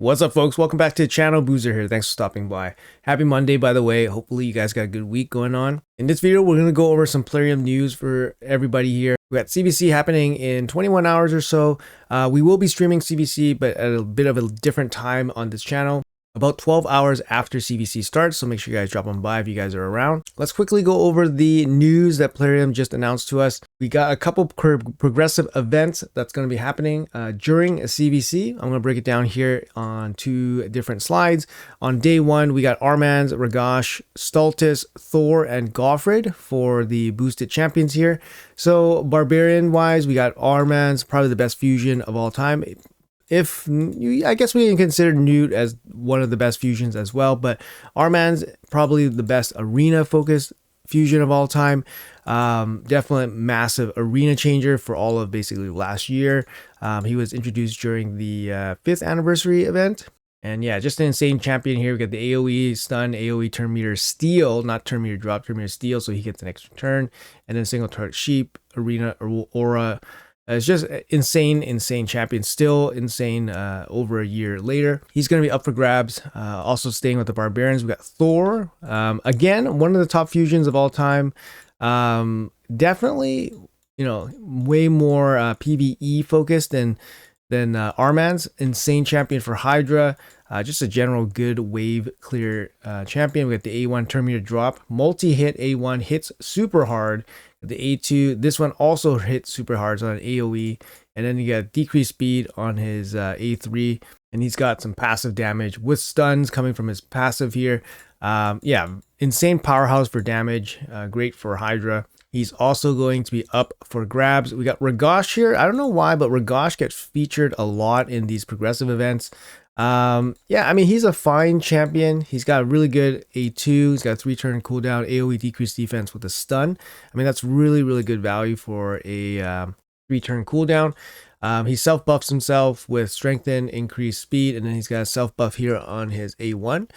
What's up, folks? Welcome back to the channel. Boozer here. Thanks for stopping by. Happy Monday, by the way. Hopefully you guys got a good week going on. In this video, we're going to go over some Plarium news for everybody here. We got CBC happening in 21 hours or so. We will be streaming CBC, but at a bit of a different time on this channel. About 12 hours after CBC starts, so make sure you guys drop on by if you guys are around. Let's quickly go over the news that Plarium just announced to us. We got a couple progressive events that's going to be happening during a CBC. I'm going to break it down here on two different slides. On day one, we got Armans, Reosh, Stalis, Thor, and Goffred for the boosted champions here. So Barbarian wise, we got Armans, probably the best fusion of all time. I guess we can consider Newt as one of the best fusions as well, but Arman's probably the best arena focused fusion of all time. Definitely massive arena changer for all of basically last year. He was introduced during the 5th anniversary event. And yeah, just an insane champion here. We got the AoE stun, AoE turn meter steal, not turn meter drop, turn meter steal, so he gets an extra turn. And then single target sheep, arena, aura. It's just insane champion, still insane over a year later. He's going to be up for grabs. Also staying with the Barbarians, we got Thor. Again, one of the top fusions of all time. Definitely, way more PvE focused than Arman's. Insane champion for Hydra. Just a general good wave clear champion. We got the A1 turn meter drop. Multi-hit A1 hits super hard. The A2, this one also hits super hard, so on AoE. And then you got decreased speed on his A3. And he's got some passive damage with stuns coming from his passive here. Yeah, insane powerhouse for damage. Great for Hydra. He's also going to be up for grabs. We got Reosh here. I don't know why, but Reosh gets featured a lot in these progressive events. Yeah, I mean, he's a fine champion. He's got a really good A2. He's got a 3-turn cooldown, AoE decreased defense with a stun. I mean, that's really good value for a 3-turn cooldown. He self-buffs himself with strengthen, increased speed, and then he's got a self-buff here on his A1.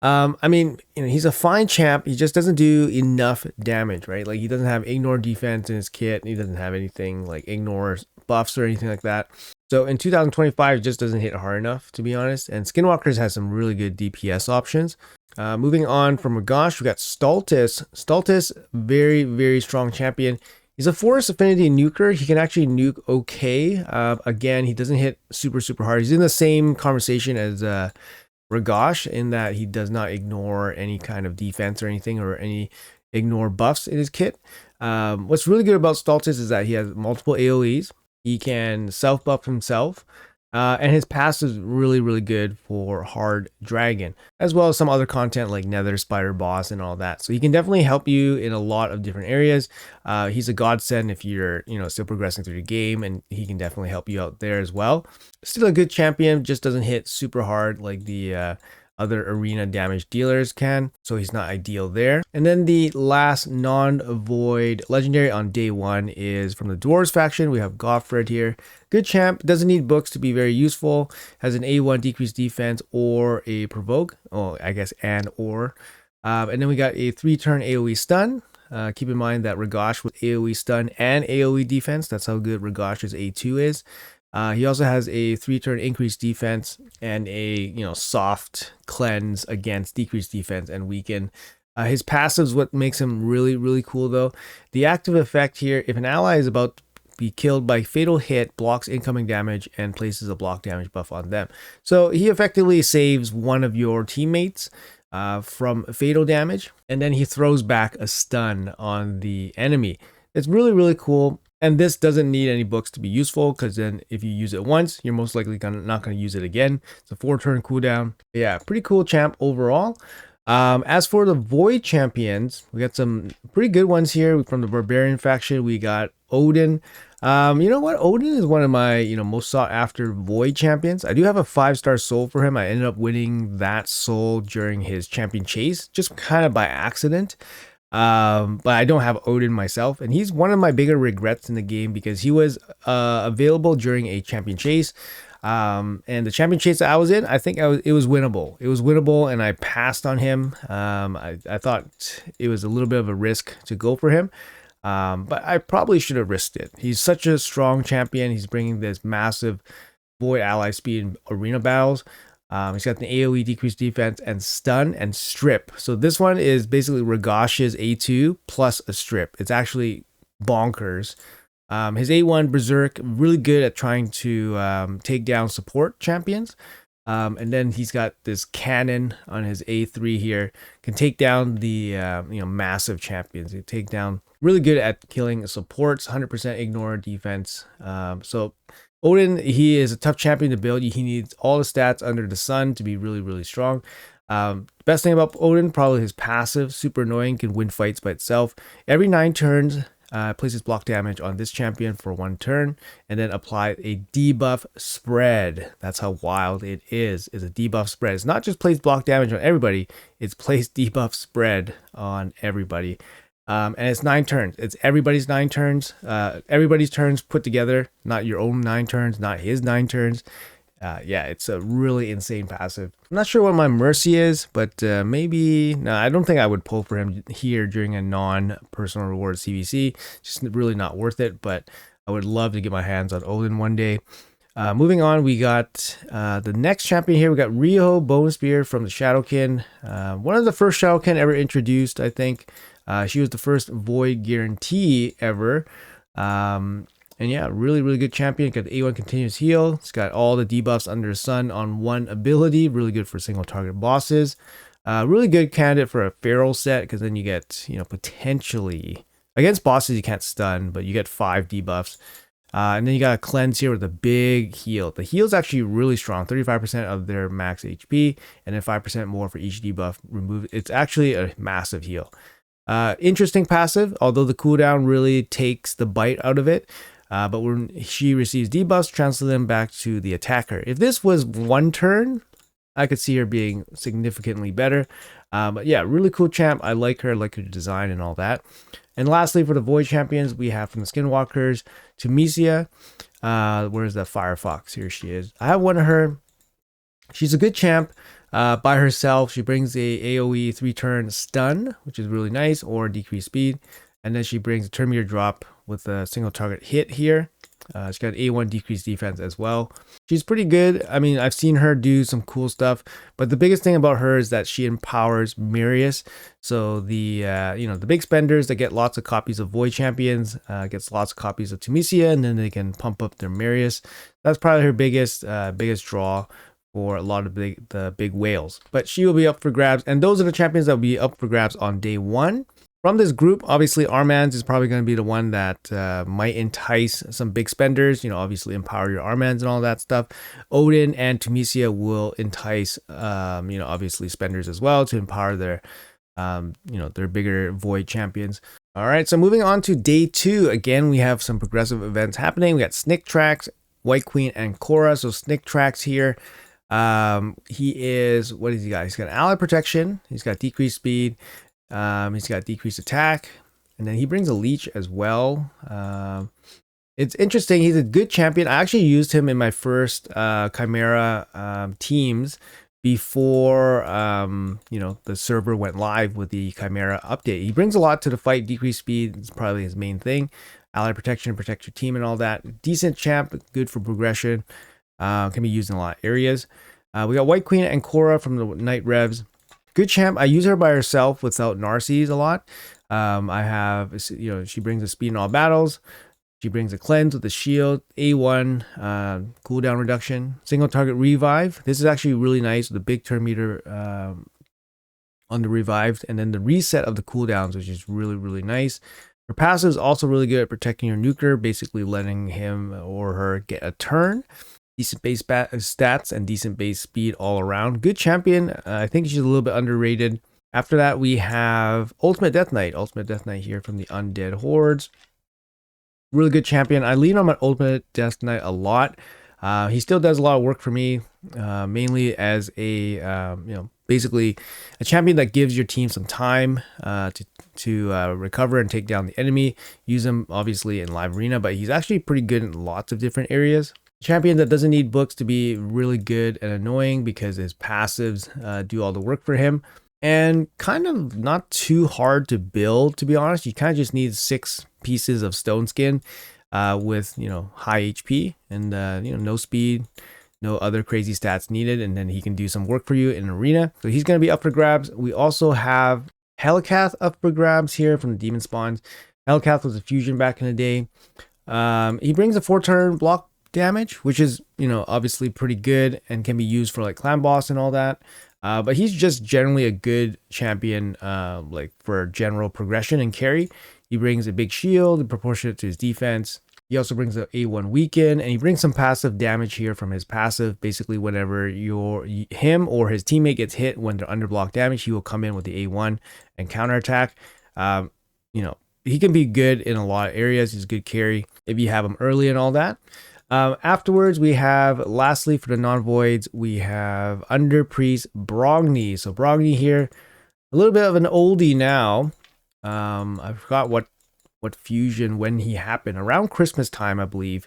I mean, he's a fine champ. He just doesn't do enough damage, right? Like, he doesn't have ignore defense in his kit. He doesn't have anything like ignore buffs or anything like that. So in 2025, it just doesn't hit hard enough, to be honest. And Skinwalkers has some really good DPS options. Moving on from Reosh, we got Stalis. Stalis, very strong champion. He's a Forest Affinity nuker. He can actually nuke okay. Again, he doesn't hit super hard. He's in the same conversation as Reosh in that he does not ignore any kind of defense or anything, or any ignore buffs in his kit. What's really good about Stalis is that he has multiple AoEs. He can self-buff himself, and his passive is really good for Hard Dragon, as well as some other content like Nether Spider Boss and all that. So he can definitely help you in a lot of different areas. He's a godsend if you're still progressing through the game, and he can definitely help you out there as well. Still a good champion, just doesn't hit super hard like the other arena damage dealers can, so he's not ideal there. And then the last non-void legendary on day one is from the Dwarves faction. We have Goffred here. Good champ, doesn't need books to be very useful. Has an A1 decreased defense or a provoke. Oh, I guess and then we got a 3-turn AoE stun. Keep in mind that Reosh with AoE stun and AoE defense. That's how good Regosh's A2 is. He also has a 3-turn increased defense and a soft cleanse against decreased defense and weaken. His passive is what makes him really cool though. The active effect here, if an ally is about to be killed by fatal hit, blocks incoming damage and places a block damage buff on them. So he effectively saves one of your teammates from fatal damage, and then he throws back a stun on the enemy. It's really cool. And this doesn't need any books to be useful, because then if you use it once, you're most likely not going to use it again. It's a 4-turn cooldown. But yeah, pretty cool champ overall. As for the Void champions, we got some pretty good ones here from the Barbarian faction. We got Odin. You know what? Odin is one of my most sought after Void champions. I do have a 5-star soul for him. I ended up winning that soul during his champion chase, just kind of by accident. But I don't have Odin myself, and he's one of my bigger regrets in the game because he was available during a champion chase. And the champion chase that I was in, I think it was winnable. It was winnable, and I passed on him. I thought it was a little bit of a risk to go for him, but I probably should have risked it. He's such a strong champion. He's bringing this massive void ally speed in arena battles. He's got the AoE, decreased defense, and stun and strip. So this one is basically Reosh's A2 plus a strip. It's actually bonkers. His A1 Berserk, really good at trying to take down support champions. And then he's got this cannon on his A3 here, can take down the massive champions. He take down, really good at killing supports, 100% ignore defense. So Odin, he is a tough champion to build. He needs all the stats under the sun to be really, really strong. Best thing about Odin, probably his passive, super annoying, can win fights by itself. Every 9 turns, places block damage on this champion for 1 turn, and then apply a debuff spread. That's how wild it is a debuff spread. It's not just place block damage on everybody, it's place debuff spread on everybody. And it's 9 turns. It's everybody's 9 turns. Everybody's turns put together, not your own 9 turns, not his 9 turns. Yeah, it's a really insane passive. I'm not sure what my Mercy is, but maybe... No, I don't think I would pull for him here during a non-personal reward CVC. Just really not worth it, but I would love to get my hands on Odin one day. Moving on, we got the next champion here. We got Reosh Bone Spear from the Shadowkin. One of the first Shadowkin ever introduced, I think. She was the first Void guarantee ever. And yeah, really, really good champion. Got the A1 continuous heal. It's got all the debuffs under the sun on one ability. Really good for single target bosses. Really good candidate for a feral set, because then you get, potentially against bosses you can't stun, but you get 5 debuffs. And then you got a cleanse here with a big heal. The heal's actually really strong, 35% of their max HP, and then 5% more for each debuff removed. It's actually a massive heal. Interesting passive, although the cooldown really takes the bite out of it. But when she receives debuffs, transfer them back to the attacker. If this was 1 turn, I could see her being significantly better. But yeah, really cool champ. I like her. I like her design and all that. And lastly, for the Void champions, we have from the Skinwalkers, Tamisia. Where's the Firefox? Here she is. I have one of her. She's a good champ. By herself, she brings a AoE 3-turn stun, which is really nice, or decreased speed. And then she brings a turn meter drop with a single target hit here. She's got A1 decreased defense as well. She's pretty good. I mean, I've seen her do some cool stuff, but the biggest thing about her is that she empowers Marius. So the the big spenders that get lots of copies of Void champions gets lots of copies of Tamisia, and then they can pump up their Marius. That's probably her biggest draw for a lot of the big whales. But she will be up for grabs, and those are the champions that will be up for grabs on day 1. From this group, obviously, Armans is probably going to be the one that might entice some big spenders, obviously empower your Armans and all that stuff. Odin and Tamisia will entice, obviously spenders as well to empower their, their bigger Void champions. All right, so moving on to day 2. Again, we have some progressive events happening. We got Snick Tracks, White Queen, and Kora. So Snick Tracks here, he is, what is he got? He's got ally protection. He's got decreased speed. He's got decreased attack, and then he brings a leech as well. It's interesting. He's a good champion. I actually used him in my first Chimera teams before the server went live with the Chimera update. He brings a lot to the fight. Decreased speed is probably his main thing. Ally protection, protect your team and all that. Decent champ, good for progression. Can be used in a lot of areas. We got White Queen and Kora from the Night Revs. Good champ. I use her by herself without Narcies a lot. I have, she brings a speed in all battles. She brings a cleanse with a shield, A1, cooldown reduction, single target revive. This is actually really nice with a big turn meter on the revived, and then the reset of the cooldowns, which is really, really nice. Her passive is also really good at protecting your nuker, basically letting him or her get a turn. Decent base stats and decent base speed all around. Good champion. I think she's a little bit underrated. After that, we have Ultimate Death Knight. Ultimate Death Knight here from the Undead Hordes. Really good champion. I lean on my Ultimate Death Knight a lot. He still does a lot of work for me, mainly as a, basically a champion that gives your team some time to recover and take down the enemy. Use him obviously in live arena, but he's actually pretty good in lots of different areas. Champion that doesn't need books to be really good and annoying because his passives do all the work for him, and kind of not too hard to build, to be honest. You kind of just need 6 pieces of stone skin with high HP and no speed, no other crazy stats needed, and then he can do some work for you in arena. So he's going to be up for grabs. We also have Helath up for grabs here from the Demon Spawns. Helath was a fusion back in the day. He brings a 4-turn block damage, which is, obviously pretty good and can be used for like clan boss and all that. But he's just generally a good champion, like for general progression and carry. He brings a big shield proportionate to his defense. He also brings the A1 weaken, and he brings some passive damage here from his passive. Basically, whenever him or his teammate gets hit when they're under block damage, he will come in with the A1 and counterattack. He can be good in a lot of areas. He's a good carry if you have him early and all that. Afterwards, we have, lastly, for the non-voids, we have Under Priest Bronny. So Bronny here, a little bit of an oldie now. I forgot what fusion, when he happened, around Christmas time, I believe.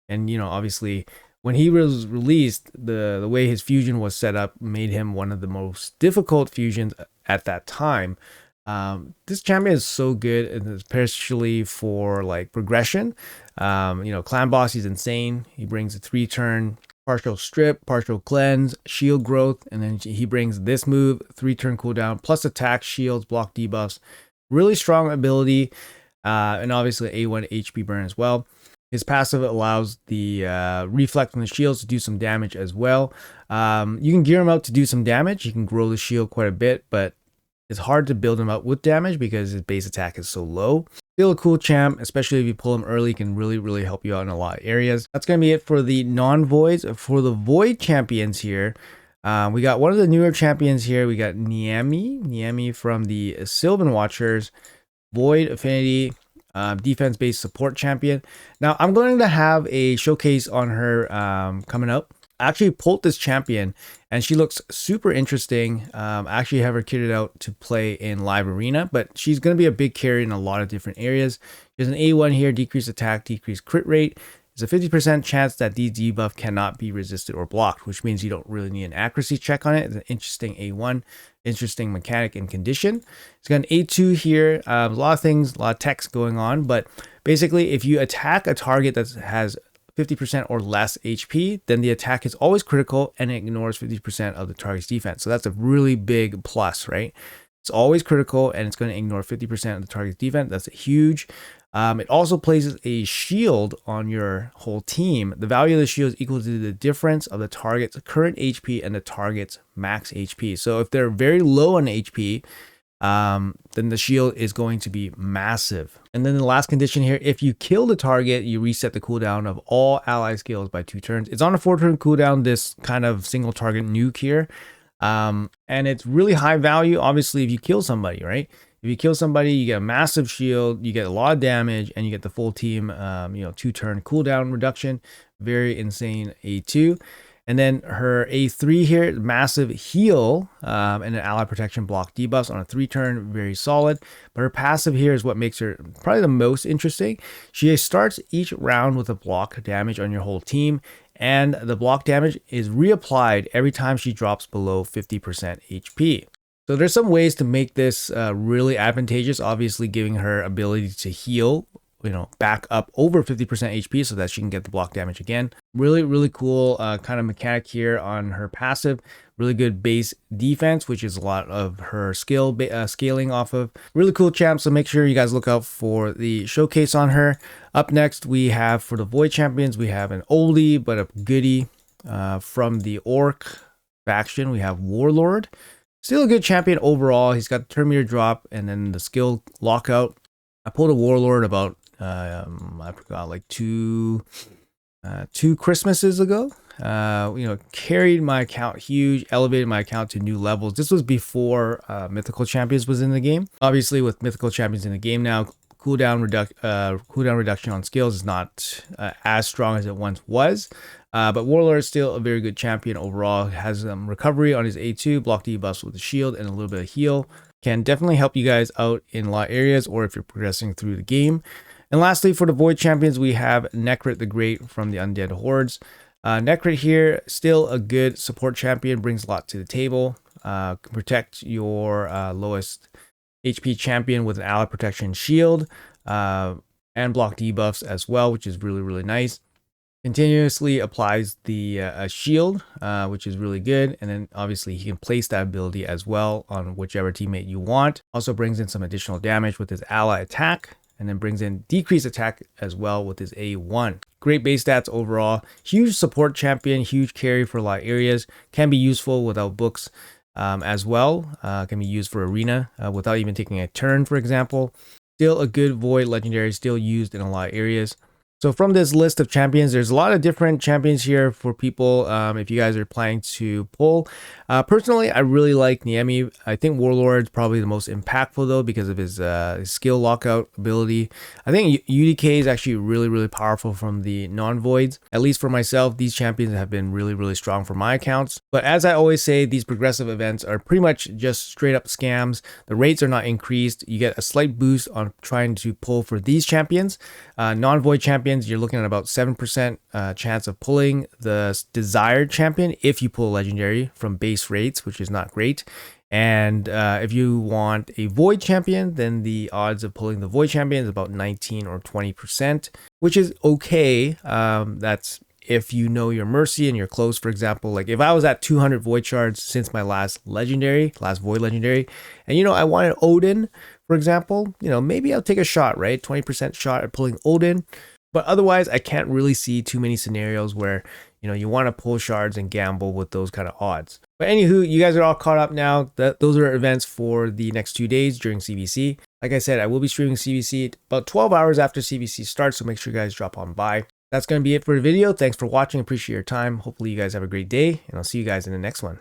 And, obviously, when he was released, the way his fusion was set up made him one of the most difficult fusions at that time. This champion is so good, and especially for like progression. Clan boss, he's insane. He brings a 3-turn partial strip, partial cleanse, shield growth, and then he brings this move, 3-turn cooldown, plus attack, shields, block debuffs. Really strong ability, and obviously A1 HP burn as well. His passive allows the reflect from the shields to do some damage as well. You can gear him out to do some damage. You can grow the shield quite a bit, but it's hard to build him up with damage because his base attack is so low. Still a cool champ, especially if you pull him early, can really, really help you out in a lot of areas. That's going to be it for the non-voids. For the void champions here, we got one of the newer champions here. We got Niami from the Sylvan Watchers, Void Affinity, defense-based support champion. Now, I'm going to have a showcase on her coming up. I actually pulled this champion, and she looks super interesting. I actually have her kitted out to play in live arena, but she's going to be a big carry in a lot of different areas. There's an A1 here, decreased attack, decreased crit rate. There's a 50% chance that these debuff cannot be resisted or blocked, which means you don't really need an accuracy check on it. It's an interesting A1, interesting mechanic and condition. It's got an A2 here. A lot of things, a lot of text going on, but basically if you attack a target that has 50% or less HP, then the attack is always critical and it ignores 50% of the target's defense. So that's a really big plus, right? It's always critical and it's going to ignore 50% of the target's defense. That's huge. It also places a shield on your whole team. The value of the shield is equal to the difference of the target's current HP and the target's max HP. So if they're very low on HP, then the shield is going to be massive. And then the last condition here, if you kill the target, you reset the cooldown of all ally skills by 2 turns. It's on a 4-turn cooldown, this kind of single target nuke here. And it's really high value, obviously, if you kill somebody, right? If you kill somebody, you get a massive shield, you get a lot of damage, and you get the full team, 2-turn cooldown reduction. Very insane A2. And then her A3 here, massive heal and an ally protection block debuffs on a 3-turn, very solid. But her passive here is what makes her probably the most interesting. She starts each round with a block damage on your whole team, and the block damage is reapplied every time she drops below 50% HP. So there's some ways to make this really advantageous, obviously giving her ability to heal, back up over 50% HP so that she can get the block damage again. Really, really cool kind of mechanic here on her passive. Really good base defense, which is a lot of her skill scaling off of. Really cool champ, so make sure you guys look out for the showcase on her. Up next, we have for the Void Champions, we have an oldie but a goodie from the Orc faction. We have Warlord. Still a good champion overall. He's got the Terminator drop and then the skill lockout. I pulled a Warlord about I forgot, like two Christmases ago. Carried my account huge, elevated my account to new levels. This was before Mythical Champions was in the game. Obviously, with Mythical Champions in the game now, cooldown reduction on skills is not as strong as it once was. But Warlord is still a very good champion overall. Has recovery on his A2, block debuffs with a shield, and a little bit of heal. Can definitely help you guys out in a lot of areas, or if you're progressing through the game. And lastly, for the Void Champions, we have Necrit the Great from the Undead Hordes. Necrit here, still a good support champion, brings a lot to the table. Can protect your lowest HP champion with an ally protection shield, and block debuffs as well, which is really, really nice. Continuously applies the shield, which is really good. And then obviously he can place that ability as well on whichever teammate you want. Also brings in some additional damage with his ally attack, and then brings in decreased attack as well with his A1. Great base stats overall. Huge support champion, huge carry for a lot of areas. Can be useful without books as well. Can be used for arena without even taking a turn, for example. Still a good void legendary, still used in a lot of areas. So from this list of champions, there's a lot of different champions here for people if you guys are planning to pull. Personally, I really like Niami. I think Warlord is probably the most impactful though because of his skill lockout ability. I think UDK is actually really, really powerful from the non-voids. At least for myself, these champions have been really, really strong for my accounts. But as I always say, these progressive events are pretty much just straight up scams. The rates are not increased. You get a slight boost on trying to pull for these champions. Non-void champions, you're looking at about 7% chance of pulling the desired champion if you pull legendary from base rates, which is not great. And if you want a void champion, then the odds of pulling the void champion is about 19 or 20%, which is okay. That's if you know your mercy and you're close. For example, like if I was at 200 void shards since my last void legendary, and I wanted Odin, for example, maybe I'll take a shot, right? 20% shot at pulling Odin. But otherwise, I can't really see too many scenarios where, you want to pull shards and gamble with those kind of odds. But anywho, you guys are all caught up now. Those are events for the next 2 days during CBC. Like I said, I will be streaming CBC about 12 hours after CBC starts, so make sure you guys drop on by. That's going to be it for the video. Thanks for watching. Appreciate your time. Hopefully you guys have a great day, and I'll see you guys in the next one.